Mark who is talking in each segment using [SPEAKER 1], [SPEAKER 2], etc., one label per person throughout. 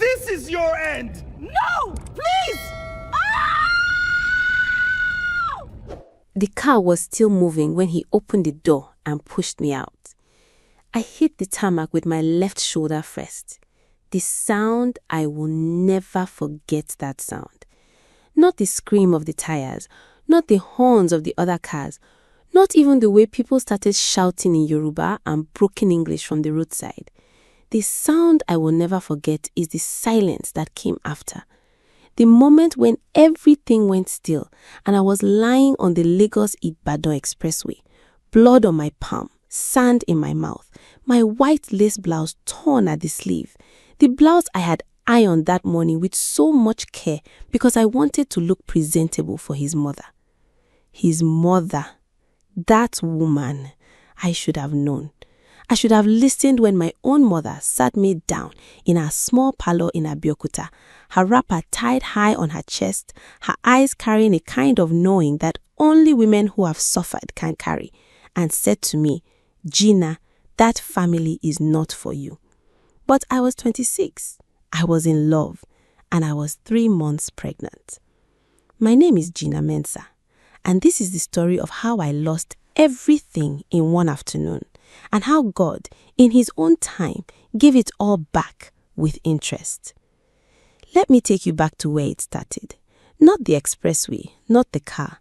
[SPEAKER 1] This is your end!
[SPEAKER 2] No! Please!
[SPEAKER 3] The car was still moving when he opened the door and pushed me out. I hit the tarmac with my left shoulder first. The sound, I will never forget that sound. Not the scream of the tires, not the horns of the other cars, not even the way people started shouting in Yoruba and broken English from the roadside. The sound I will never forget is the silence that came after. The moment when everything went still and I was lying on the Lagos-Ibadan expressway, blood on my palm, sand in my mouth, my white lace blouse torn at the sleeve, the blouse I had ironed that morning with so much care because I wanted to look presentable for his mother. His mother, that woman, I should have known. I should have listened when my own mother sat me down in her small parlor in Abeokuta, her wrapper tied high on her chest, her eyes carrying a kind of knowing that only women who have suffered can carry, and said to me, "Gina, that family is not for you." But I was 26, I was in love, and I was 3 months pregnant. My name is Gina Mensah, and this is the story of how I lost everything in one afternoon, and how God, in His own time, gave it all back with interest. Let me take you back to where it started. Not the expressway, not the car.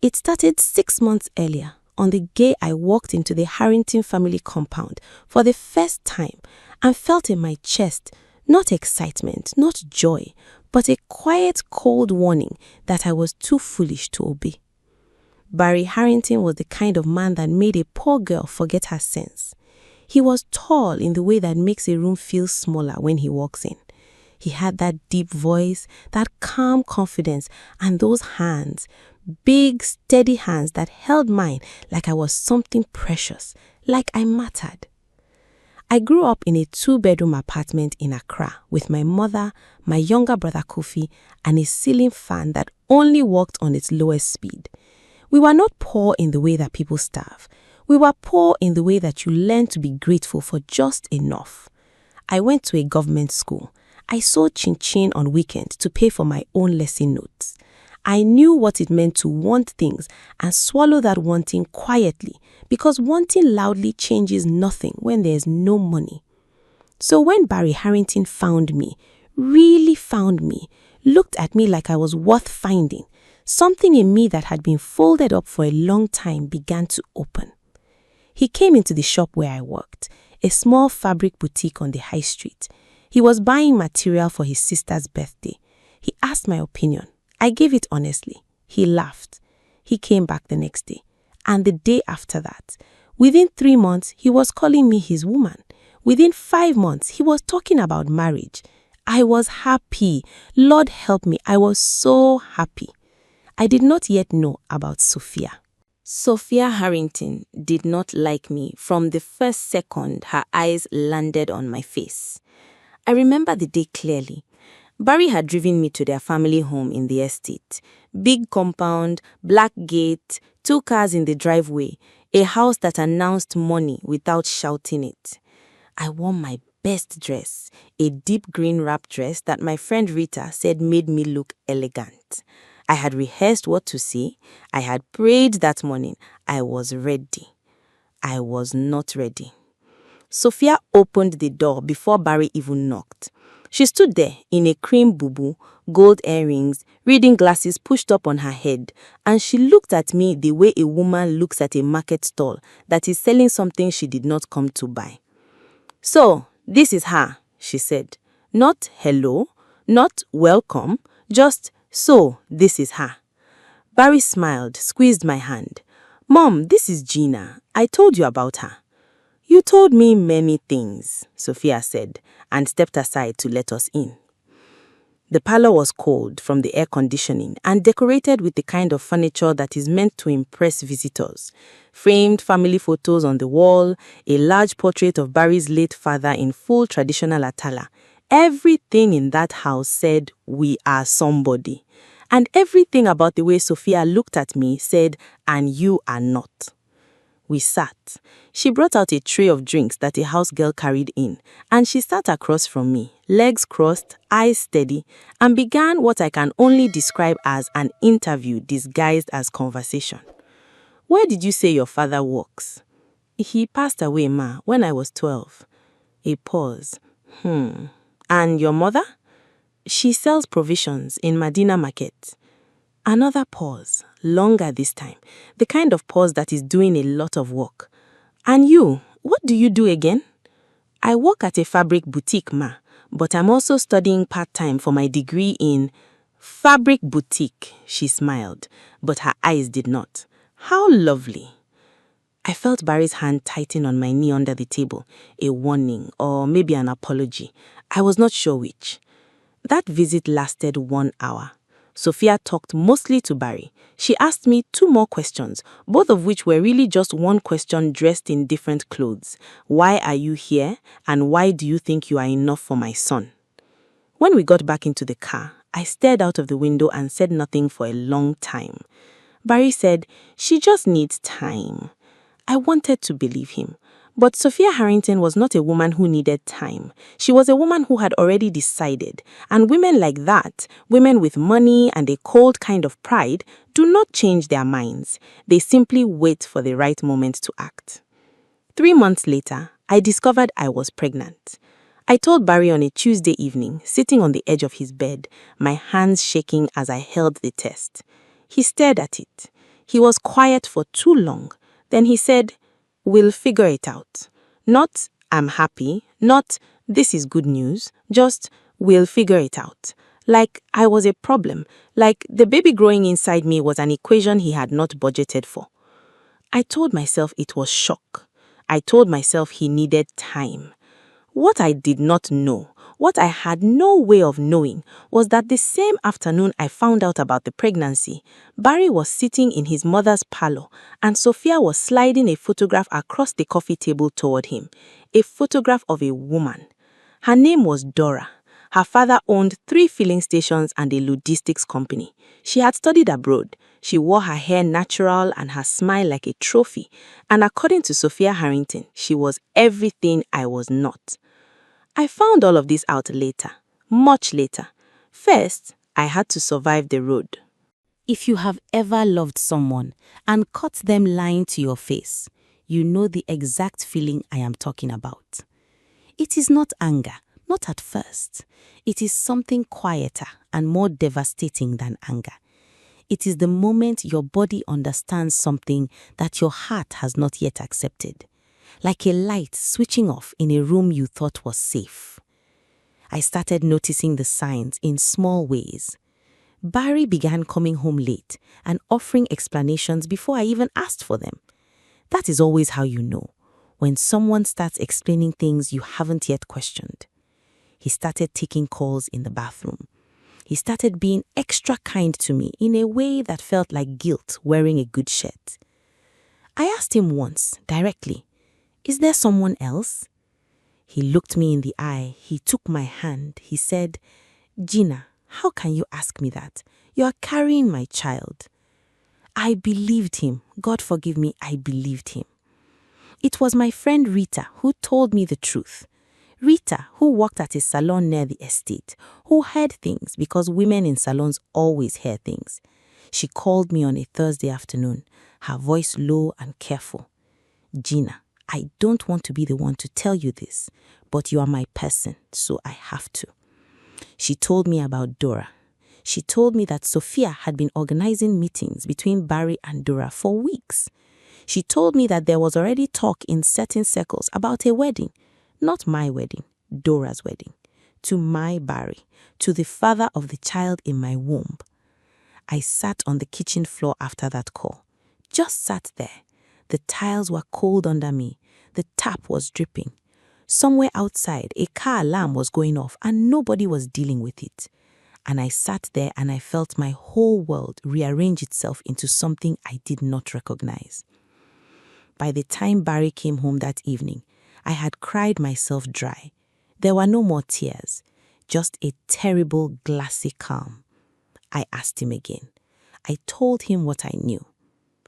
[SPEAKER 3] It started 6 months earlier, on the day I walked into the Harrington family compound for the first time and felt in my chest not excitement, not joy, but a quiet, cold warning that I was too foolish to obey. Barry Harrington was the kind of man that made a poor girl forget her sense. He was tall in the way that makes a room feel smaller when he walks in. He had that deep voice, that calm confidence, and those hands, big, steady hands that held mine like I was something precious, like I mattered. I grew up in a 2-bedroom apartment in Accra with my mother, my younger brother Kofi, and a ceiling fan that only worked on its lowest speed. We were not poor in the way that people starve. We were poor in the way that you learn to be grateful for just enough. I went to a government school. I sold chin-chin on weekends to pay for my own lesson notes. I knew what it meant to want things and swallow that wanting quietly, because wanting loudly changes nothing when there is no money. So when Barry Harrington found me, really found me, looked at me like I was worth finding, something in me that had been folded up for a long time began to open. He came into the shop where I worked, a small fabric boutique on the high street. He was buying material for his sister's birthday. He asked my opinion. I gave it honestly. He laughed. He came back the next day. And the day after that. Within 3 months, he was calling me his woman. Within 5 months, he was talking about marriage. I was happy. Lord help me, I was so happy. I did not yet know about Sophia. Sophia Harrington did not like me from the first second her eyes landed on my face. I remember the day clearly. Barry had driven me to their family home in the estate. Big compound, black gate, 2 cars in the driveway, a house that announced money without shouting it. I wore my best dress, a deep green wrap dress that my friend Rita said made me look elegant. I had rehearsed what to say. I had prayed that morning. I was ready. I was not ready. Sophia opened the door before Barry even knocked. She stood there in a cream bubu, gold earrings, reading glasses pushed up on her head, and she looked at me the way a woman looks at a market stall that is selling something she did not come to buy. "So, this is her," she said. Not hello, not welcome, just "so, this is her." Barry smiled, squeezed my hand. "Mom, this is Gina. I told you about her." "You told me many things," Sophia said, and stepped aside to let us in. The parlor was cold from the air conditioning and decorated with the kind of furniture that is meant to impress visitors. Framed family photos on the wall, a large portrait of Barry's late father in full traditional attire. Everything in that house said, "We are somebody." And everything about the way Sophia looked at me said, "And you are not."
[SPEAKER 1] We sat. She brought out a tray of drinks that a house girl carried in, and she sat across from me, legs crossed, eyes steady, and began what I can only describe as an interview disguised as conversation. Where did you say your father works? He passed away, ma, when I was 12. A pause. And your mother? She sells provisions in Medina Market. Another pause, longer this time, the kind of pause that is doing a lot of work. And you, what do you do again? I work at a fabric boutique, ma, but I'm also studying part-time for my degree in fabric boutique, she smiled, but her eyes did not. How lovely. I felt Barry's hand tighten on my knee under the table, a warning or maybe an apology. I was not sure which. That visit lasted 1 hour. Sophia talked mostly to Barry. She asked me 2 more questions, both of which were really just one question dressed in different clothes. Why are you here? And why do you think you are enough for my son? When we got back into the car, I stared out of the window and said nothing for a long time. Barry said, she just needs time. I wanted to believe him. But Sophia Harrington was not a woman who needed time. She was a woman who had already decided. And women like that, women with money and a cold kind of pride, do not change their minds. They simply wait for the right moment to act. 3 months later, I discovered I was pregnant. I told Barry on a Tuesday evening, sitting on the edge of his bed, my hands shaking as I held the test. He stared at it. He was quiet for too long. Then he said, we'll figure it out. Not, I'm happy, not, this is good news, just, we'll figure it out. Like I was a problem, like the baby growing inside me was an equation he had not budgeted for. I told myself it was shock. I told myself he needed time. What I did not know, what I had no way of knowing, was that the same afternoon I found out about the pregnancy, Barry was sitting in his mother's parlor and Sophia was sliding a photograph across the coffee table toward him, a photograph of a woman. Her name was Dora. Her father owned 3 filling stations and a logistics company. She had studied abroad. She wore her hair natural and her smile like a trophy. And according to Sophia Harrington, she was everything I was not. I found all of this out later, much later. First, I had to survive the road.
[SPEAKER 3] If you have ever loved someone and caught them lying to your face, you know the exact feeling I am talking about. It is not anger, not at first. It is something quieter and more devastating than anger. It is the moment your body understands something that your heart has not yet accepted. Like a light switching off in a room you thought was safe. I started noticing the signs in small ways. Barry began coming home late and offering explanations before I even asked for them. That is always how you know, when someone starts explaining things you haven't yet questioned. He started taking calls in the bathroom. He started being extra kind to me in a way that felt like guilt wearing a good shirt. I asked him once, directly, is there someone else? He looked me in the eye. He took my hand. He said, Gina, how can you ask me that? You are carrying my child. I believed him. God forgive me, I believed him. It was my friend Rita who told me the truth. Rita, who worked at a salon near the estate, who heard things because women in salons always hear things. She called me on a Thursday afternoon, her voice low and careful. Gina, I don't want to be the one to tell you this, but you are my person, so I have to. She told me about Dora. She told me that Sophia had been organizing meetings between Barry and Dora for weeks. She told me that there was already talk in certain circles about a wedding, not my wedding, Dora's wedding, to my Barry, to the father of the child in my womb. I sat on the kitchen floor after that call, just sat there. The tiles were cold under me. The tap was dripping. Somewhere outside, a car alarm was going off and nobody was dealing with it. And I sat there and I felt my whole world rearrange itself into something I did not recognize. By the time Barry came home that evening, I had cried myself dry. There were no more tears, just a terrible glassy calm. I asked him again. I told him what I knew.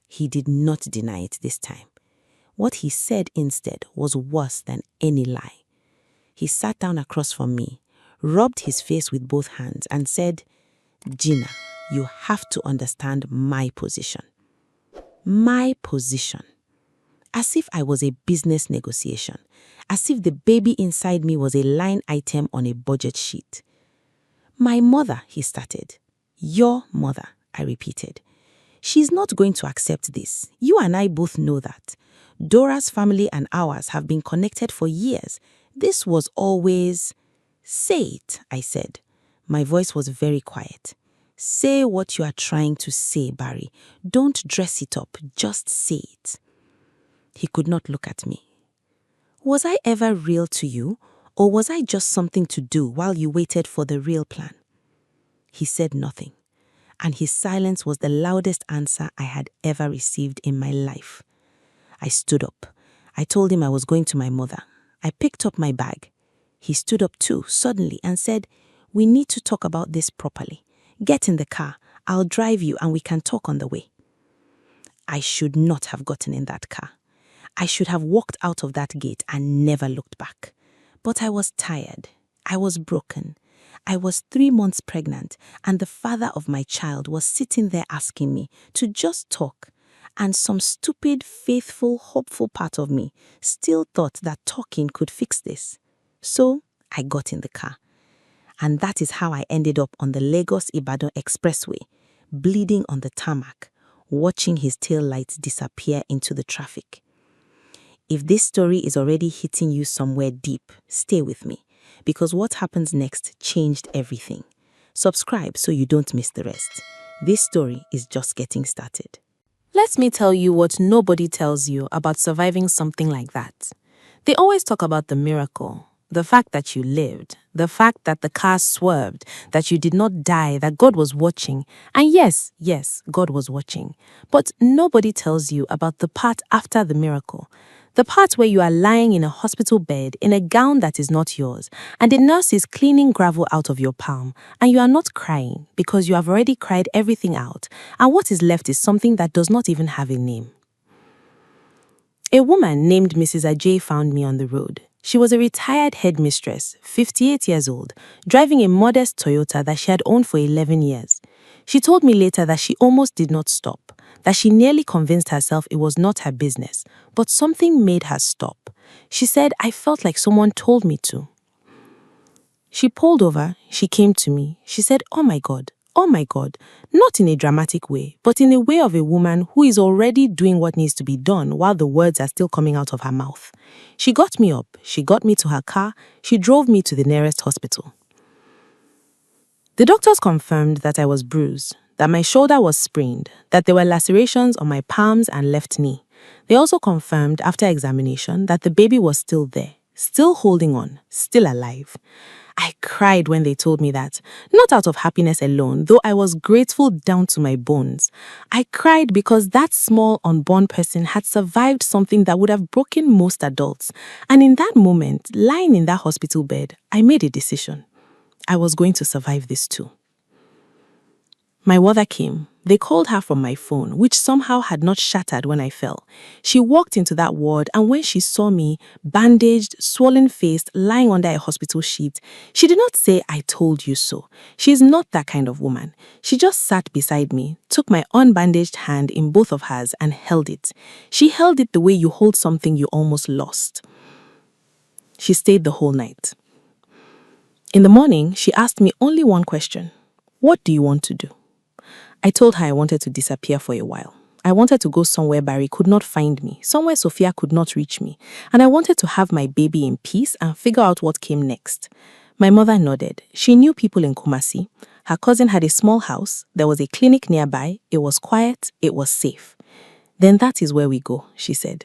[SPEAKER 3] He did not deny it this time.
[SPEAKER 1] What he said instead was worse than any lie. He sat down across from me, rubbed his face with both hands, and said, "Gina, you have to understand my position." My position. As if I was a business negotiation, as if the baby inside me was a line item on a budget sheet. "My mother," he started. "Your mother," I repeated. "She's not going to accept this. You and I both know that. Dora's family and ours have been connected for years. This was always—" "Say it," I said. My voice was very quiet. "Say what you are trying to say, Barry. Don't dress it up. Just say it." He could not look at me. "Was I ever real to you, or was I just something to do while you waited for the real plan?" He said nothing, and his silence was the loudest answer I had ever received in my life. I stood up. I told him I was going to my mother. I picked up my bag. He stood up too, suddenly, and said, "We need to talk about this properly. Get in the car. I'll drive you and we can talk on the way." I should not have gotten in that car. I should have walked out of that gate and never looked back. But I was tired. I was broken. I was 3 months pregnant, and the father of my child was sitting there asking me to just talk. And some stupid, faithful, hopeful part of me still thought that talking could fix this. So I got in the car. And that is how I ended up on the Lagos-Ibadan Expressway, bleeding on the tarmac, watching his tail lights disappear into the traffic. If this story is already hitting you somewhere deep, stay with me, because what happens next changed everything. Subscribe so you don't miss the rest. This story is just getting started.
[SPEAKER 3] Let me tell you what nobody tells you about surviving something like that. They always talk about the miracle, the fact that you lived, the fact that the car swerved, that you did not die, that God was watching. And yes, God was watching. But nobody tells you about the part after the miracle. The part where you are lying in a hospital bed in a gown that is not yours, and the nurse is cleaning gravel out of your palm, and you are not crying because you have already cried everything out, and what is left is something that does not even have a name. A woman named Mrs. Ajay found me on the road. She was a retired headmistress, 58 years old, driving a modest Toyota that she had owned for 11 years. She told me later that she almost did not stop, that she nearly convinced herself it was not her business, but something made her stop. She said, "I felt like someone told me to." She pulled over, she came to me, she said, oh my God, not in a dramatic way, but in a way of a woman who is already doing what needs to be done while the words are still coming out of her mouth. She got me up, she got me to her car, she drove me to the nearest hospital. The doctors confirmed that I was bruised, that my shoulder was sprained, that there were lacerations on my palms and left knee. They also confirmed after examination that the baby was still there, still holding on, still alive. I cried when they told me that, not out of happiness alone, though I was grateful down to my bones. I cried because that small unborn person had survived something that would have broken most adults. And in that moment, lying in that hospital bed, I made a decision. I was going to survive this too. My mother came. They called her from my phone, which somehow had not shattered when I fell. She walked into that ward, and when she saw me, bandaged, swollen-faced, lying under a hospital sheet, she did not say, "I told you so." She is not that kind of woman. She just sat beside me, took my unbandaged hand in both of hers, and held it. She held it the way you hold something you almost lost. She stayed the whole night. In the morning, she asked me only one question. "What do you want to do?" I told her I wanted to disappear for a while. I wanted to go somewhere Barry could not find me, somewhere Sophia could not reach me, and I wanted to have my baby in peace and figure out what came next. My mother nodded. She knew people in Kumasi. Her cousin had a small house. There was a clinic nearby. It was quiet. It was safe. "Then that is where we go," she said.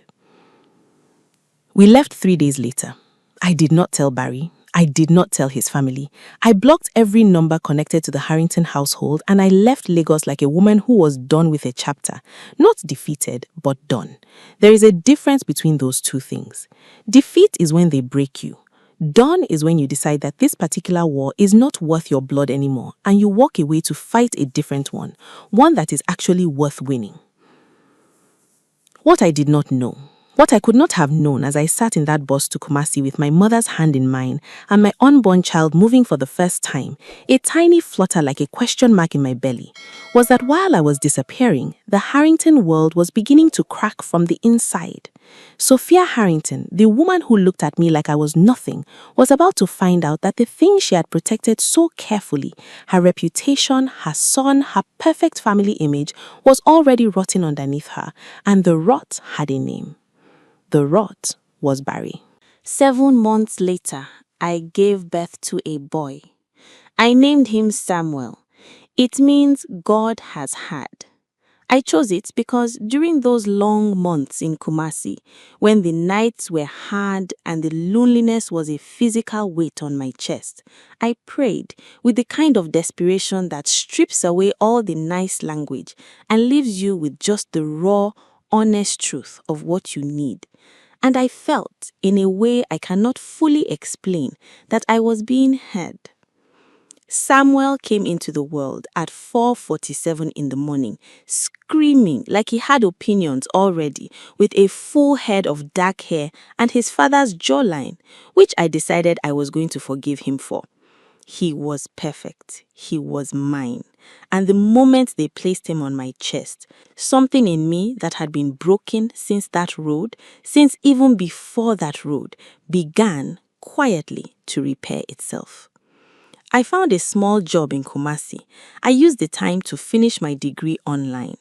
[SPEAKER 3] We left 3 days later. I did not tell Barry. I did not tell his family. I blocked every number connected to the Harrington household, and I left Lagos like a woman who was done with a chapter. Not defeated, but done. There is a difference between those two things. Defeat is when they break you. Done is when you decide that this particular war is not worth your blood anymore, and you walk away to fight a different one that is actually worth winning. What I did not know
[SPEAKER 1] What I could not have known as I sat in that bus to Kumasi with my mother's hand in mine and my unborn child moving for the first time, a tiny flutter like a question mark in my belly, was that while I was disappearing, the Harrington world was beginning to crack from the inside. Sophia Harrington, the woman who looked at me like I was nothing, was about to find out that the thing she had protected so carefully, her reputation, her son, her perfect family image, was already rotting underneath her, and the rot had a name. The rot was Barry.
[SPEAKER 3] 7 months later, I gave birth to a boy. I named him Samuel. It means God has had. I chose it because during those long months in Kumasi, when the nights were hard and the loneliness was a physical weight on my chest, I prayed with the kind of desperation that strips away all the nice language and leaves you with just the raw, honest truth of what you need. And I felt, in a way I cannot fully explain, that I was being heard. Samuel came into the world at 4:47 in the morning, screaming like he had opinions already, with a full head of dark hair and his father's jawline, which I decided I was going to forgive him for. He was perfect. He was mine. And the moment they placed him on my chest, something in me that had been broken since that road, since even before that road, began quietly to repair itself. I found a small job in Kumasi. I used the time to finish my degree online.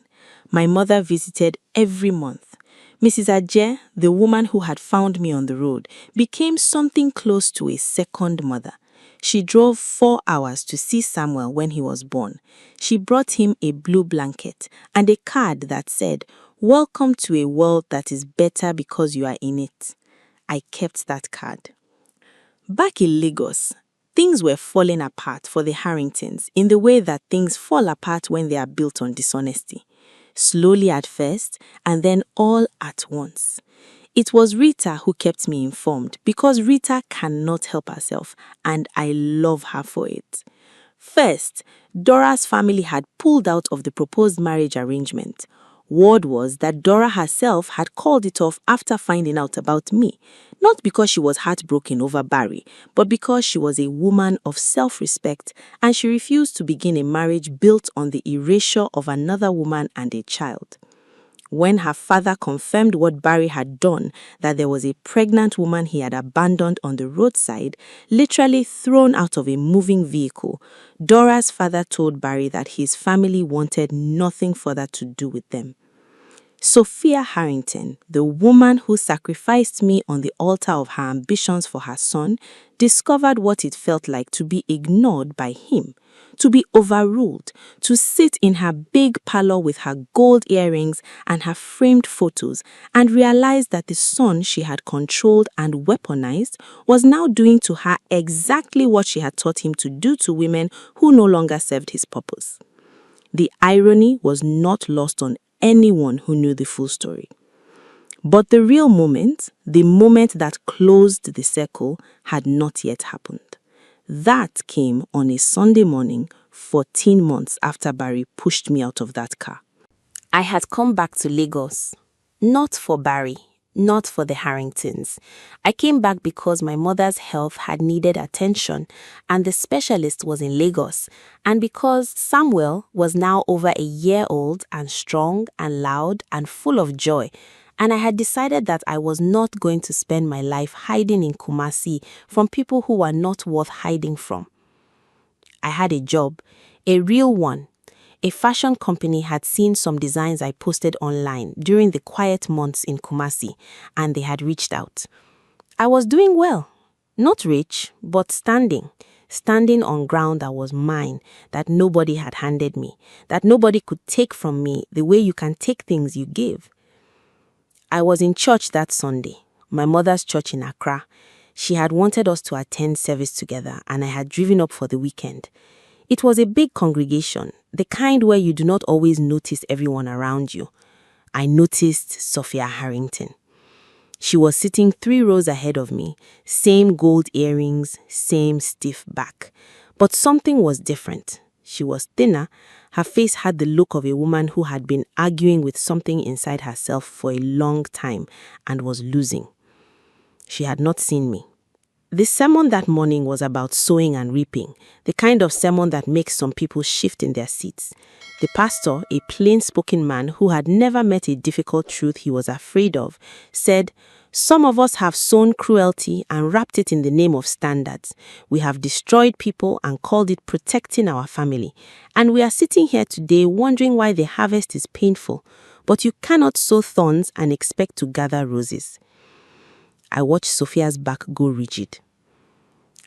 [SPEAKER 3] My mother visited every month. Mrs. Ajay, the woman who had found me on the road, became something close to a second mother. She drove 4 hours to see Samuel when he was born. She brought him a blue blanket and a card that said, "Welcome to a world that is better because you are in it." I kept that card. Back in Lagos, things were falling apart for the Harringtons in the way that things fall apart when they are built on dishonesty. Slowly at first, and then all at once. It was Rita who kept me informed because Rita cannot help herself, and I love her for it. First, Dora's family had pulled out of the proposed marriage arrangement. Word was that Dora herself had called it off after finding out about me, not because she was heartbroken over Barry, but because she was a woman of self-respect and she refused to begin a marriage built on the erasure of another woman and a child. When her father confirmed what Barry had done, that there was a pregnant woman he had abandoned on the roadside, literally thrown out of a moving vehicle, Dora's father told Barry that his family wanted nothing further to do with them. Sophia Harrington, the woman who sacrificed me on the altar of her ambitions for her son, discovered what it felt like to be ignored by him, to be overruled, to sit in her big parlor with her gold earrings and her framed photos and realized that the son she had controlled and weaponized was now doing to her exactly what she had taught him to do to women who no longer served his purpose. The irony was not lost on anyone who knew the full story. But the real moment, the moment that closed the circle, had not yet happened. That came on a Sunday morning, 14 months after Barry pushed me out of that car. I had come back to Lagos, not for Barry, not for the Harringtons. I came back because my mother's health had needed attention and the specialist was in Lagos, and because Samuel was now over a year old and strong and loud and full of joy, and I had decided that I was not going to spend my life hiding in Kumasi from people who were not worth hiding from. I had a job, a real one. A fashion company had seen some designs I posted online during the quiet months in Kumasi, and they had reached out. I was doing well. Not rich, but standing on ground that was mine, that nobody had handed me, that nobody could take from me the way you can take things you give. I was in church that Sunday, my mother's church in Accra. She had wanted us to attend service together, and I had driven up for the weekend. It was a big congregation, the kind where you do not always notice everyone around you. I noticed Sophia Harrington. She was sitting 3 rows ahead of me, same gold earrings, same stiff back. But something was different.
[SPEAKER 1] She was thinner. Her face had the look of a woman who had been arguing with something inside herself for a long time and was losing. She had not seen me. The sermon that morning was about sowing and reaping, the kind of sermon that makes some people shift in their seats. The pastor, a plain-spoken man who had never met a difficult truth he was afraid of, said, "Some of us have sown cruelty and wrapped it in the name of standards. We have destroyed people and called it protecting our family. And we are sitting here today wondering why the harvest is painful. But you cannot sow thorns and expect to gather roses." I watched Sophia's back go rigid.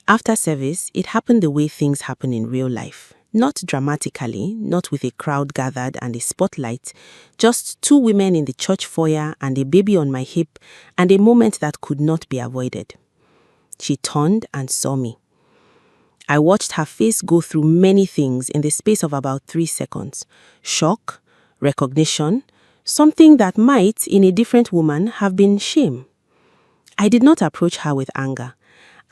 [SPEAKER 1] After service, it happened the way things happen in real life. Not dramatically, not with a crowd gathered and a spotlight, just two women in the church foyer and a baby on my hip, and a moment that could not be avoided. She turned and saw me. I watched her face go through many things in the space of about 3 seconds. Shock, recognition, something that might, in a different woman, have been shame. I did not approach her with anger.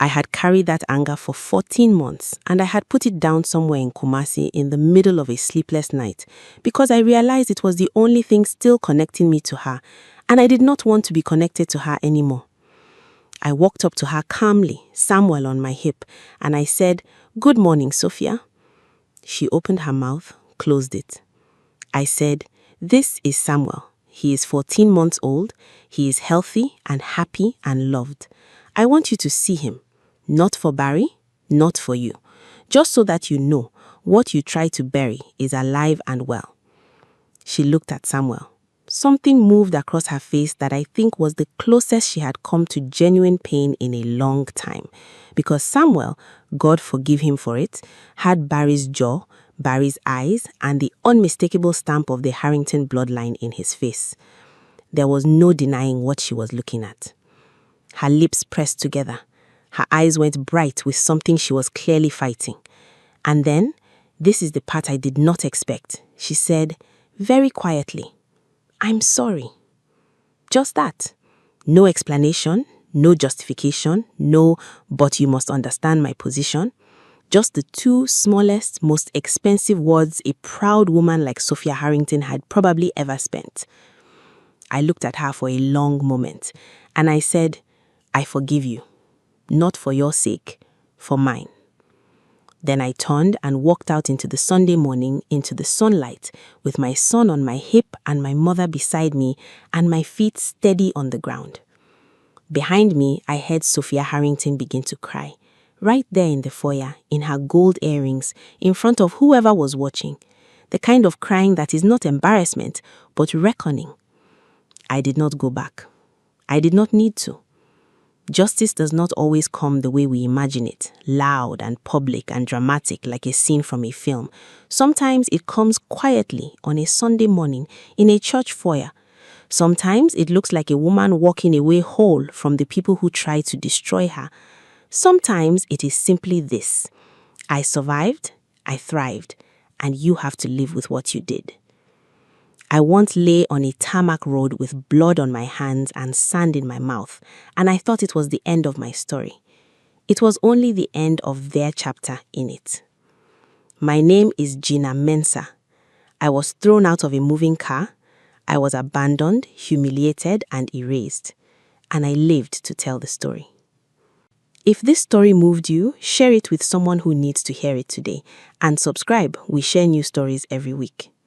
[SPEAKER 1] I had carried that anger for 14 months, and I had put it down somewhere in Kumasi in the middle of a sleepless night because I realized it was the only thing still connecting me to her, and I did not want to be connected to her anymore. I walked up to her calmly, Samuel on my hip, and I said, "Good morning, Sophia." She opened her mouth, closed it. I said, "This is Samuel. He is 14 months old. He is healthy and happy and loved. I want you to see him. Not for Barry, not for you. Just so that you know what you try to bury is alive and well." She looked at Samuel. Something moved across her face that I think was the closest she had come to genuine pain in a long time. Because Samuel, God forgive him for it, had Barry's jaw, Barry's eyes, and the unmistakable stamp of the Harrington bloodline in his face. There was no denying what she was looking at. Her lips pressed together. Her eyes went bright with something she was clearly fighting. And then, this is the part I did not expect, she said, very quietly, "I'm sorry." Just that. No explanation, no justification, no, "but you must understand my position." Just the two smallest, most expensive words a proud woman like Sophia Harrington had probably ever spent. I looked at her for a long moment, and I said, "I forgive you. Not for your sake, for mine." Then I turned and walked out into the Sunday morning, into the sunlight, with my son on my hip and my mother beside me, and my feet steady on the ground. Behind me, I heard Sophia Harrington begin to cry, right there in the foyer, in her gold earrings, in front of whoever was watching. The kind of crying that is not embarrassment, but reckoning. I did not go back. I did not need to. Justice does not always come the way we imagine it, loud and public and dramatic like a scene from a film. Sometimes it comes quietly on a Sunday morning in a church foyer. Sometimes it looks like a woman walking away whole from the people who tried to destroy her. Sometimes it is simply this: I survived, I thrived, and you have to live with what you did. I once lay on a tarmac road with blood on my hands and sand in my mouth, and I thought it was the end of my story. It was only the end of their chapter in it. My name is Gina Mensah. I was thrown out of a moving car. I was abandoned, humiliated, and erased. And I lived to tell the story. If this story moved you, share it with someone who needs to hear it today. And subscribe. We share new stories every week.